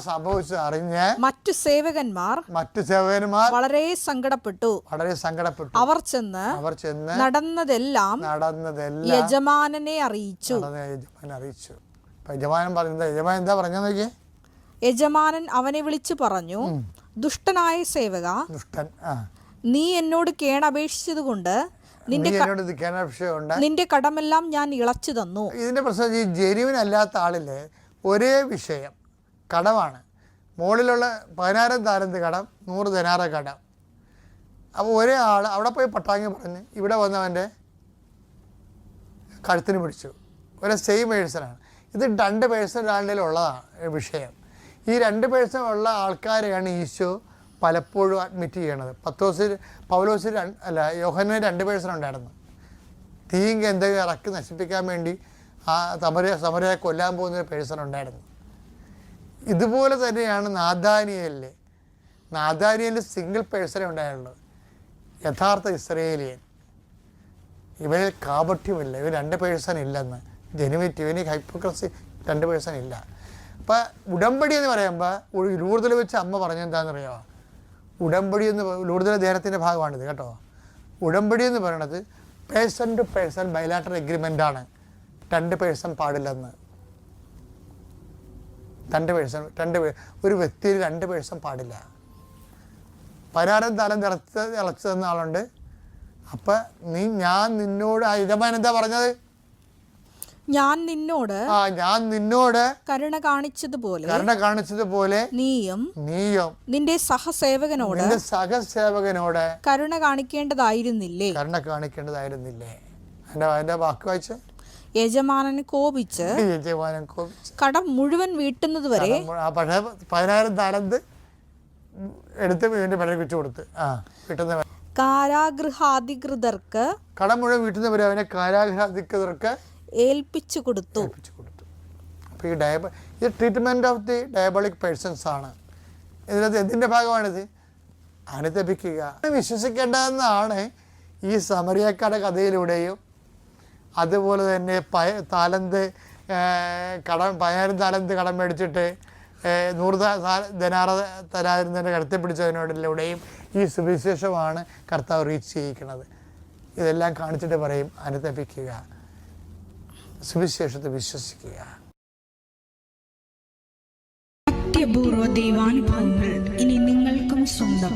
സംഭവിച്ചത് അറിഞ്ഞ് മറ്റു സേവകന്മാർ വളരെ സങ്കടപ്പെട്ടു. അവർ ചെന്ന് നടന്നതെല്ലാം യജമാനനെ അറിയിച്ചു. യജമാനൻ അവനെ വിളിച്ചു പറഞ്ഞു, ദുഷ്ടനായ സേവക, നീ എന്നോട് കേണപേക്ഷിച്ചതുകൊണ്ട് നിന്റെ കടമെല്ലാം ഞാൻ ഇളച്ചു തന്നു. ഇതിന്റെ പ്രശ്നം ഈ ജെനുവിൻ അല്ലാത്ത ആളില് ഒരേ വിഷയം കടമാണ്. മുകളിലുള്ള 10,000 താലന്ത് കടം, 100 ദിനാറ കടം. അപ്പോൾ ഒരേ ആൾ അവിടെ പോയി പട്ടാങ്ങി പറഞ്ഞ് ഇവിടെ വന്നവൻ്റെ കഴുത്തിന് പിടിച്ചു. ഒരേ സെയിം പേഴ്സണാണ്. ഇത് 2 പേഴ്സൺ ഒരാളുടെ ഉള്ളതാണ് വിഷയം. ഈ 2 പേഴ്സൺ ഉള്ള ആൾക്കാരെയാണ് ഈശോ പലപ്പോഴും അഡ്മിറ്റ് ചെയ്യണത്. പൗലോസിൽ യോഹന്നാന് 2 പേഴ്സൺ ഉണ്ടായിരുന്നു. തീങ്ക് എന്തെങ്കിലും ഇറക്കി നശിപ്പിക്കാൻ വേണ്ടി ആ സമരയെ കൊല്ലാൻ പോകുന്നൊരു പേഴ്സൺ ഉണ്ടായിരുന്നു. ഇതുപോലെ തന്നെയാണ് നാഥാനിയേലിൽ സിംഗിൾ പേഴ്സണേ ഉണ്ടായുള്ളൂ, യഥാർത്ഥ ഇസ്രയേലിയൻ. ഇവനിൽ കാപട്യമില്ല, ഇവർ 2 പേഴ്സൺ ഇല്ലെന്ന്. ജെനുവിറ്റി, ഇവന് ഹൈപ്പോക്രസി 2 പേഴ്സൺ ഇല്ല. അപ്പം ഉടമ്പടി എന്ന് പറയുമ്പോൾ ലൂർദിൽ വെച്ച് അമ്മ പറഞ്ഞെന്താണെന്നറിയാമോ? ഉടമ്പടി എന്ന് ലൂർദിലെ ധ്യാനത്തിൻ്റെ ഭാഗമാണിത് കേട്ടോ. ഉടമ്പടി എന്ന് പറയണത് പേഴ്സൺ ടു പേഴ്സൺ ബൈലാറ്ററൽ എഗ്രിമെൻ്റാണ്. 2 പേഴ്സൺ പാടില്ലെന്ന്. 2 പേഴ്സൺ ഒരു വ്യക്തിയിൽ 2 പേഴ്സൺ പാടില്ല. 16 താലന്ത് ഇളച്ചു തന്ന ആളുണ്ട്. അപ്പം ഞാൻ നിന്നോട് യജമാനൻ എന്താ പറഞ്ഞത്? ഞാൻ നിന്നോട് കരുണ കാണിച്ചതുപോലെ നീയും നിന്റെ സഹസേവകനോട് കരുണ കാണിക്കേണ്ടതായിരുന്നില്ലേ? അതിന്റെ വാക്ക് വായിച്ച് യജമാനൻ കോപിച്ച് കടം മുഴുവൻ വീട്ടുന്നത് വരെ 10,000 താലന്ത് എടുത്ത് ഇവന്റെ പഴയ വെച്ച് കൊടുത്ത് കിട്ടുന്ന കാരാഗൃഹാധികൃതർക്ക് കടം മുഴുവൻ വീട്ടുന്നവരെ അവനെ കാരാഗൃഹാധികൃതർക്ക് ഏൽപ്പിച്ചു കൊടുത്തു. അപ്പോൾ ഈ treatment of the diabolic persons ആണ്. ഇതിനകത്ത് എന്തിൻ്റെ ഭാഗമാണിത്? അനുതപിക്കുക. വിശ്വസിക്കേണ്ടതെന്നാണ് ഈ സമറിയക്കാരുടെ കഥയിലൂടെയും അതുപോലെ തന്നെ 10,000 താലന്ത് കടം മേടിച്ചിട്ട് 100 ദിനാറ തരാതിരുന്നതിൻ്റെ കഴുത്തെ പിടിച്ചതിനോടിലൂടെയും ഈ സുവിശേഷമാണ് കർത്താവ് റീച്ച് ചെയ്യിക്കുന്നത്. ഇതെല്ലാം കാണിച്ചിട്ട് പറയും അനുതപിക്കുക, സുവിശേഷത്തെ വിശ്വസിക്കുക. അത്യപൂർവ ദൈവാനുഭവങ്ങൾ ഇനി നിങ്ങൾക്കും സ്വന്തം.